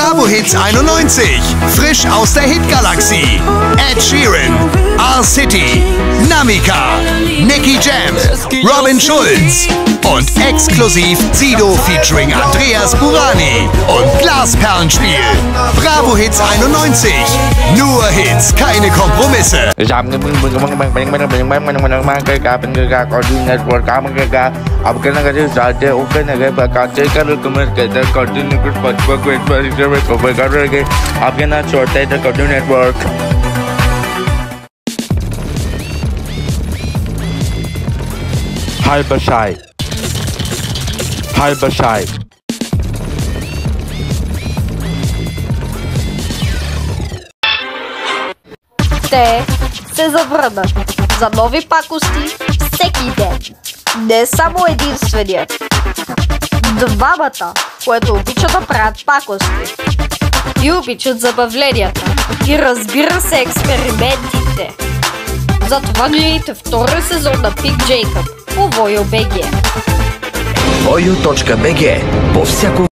Bravo Hits 91, frisch aus der Hitgalaxie. Ed Sheeran, R-City, Namika, Nicky Jam, Robin Schulz und exklusiv Sido featuring Andreas Burani und Glasperlenspiel. Bravo Hits 91, nur Hits, keine Kompromisse. आपके ना छोड़ता है cartoon network. Halber Schei. Halber Schei. Те се завърнат за нови пакости всеки ден. Не само единственият. Двамата, които обичат да правят пакости. И обичат забавленията. И разбира се експериментите. Затова гледайте втория сезон на Пик Джейкъб по Voyo.bg. Voyo.bg. По всяко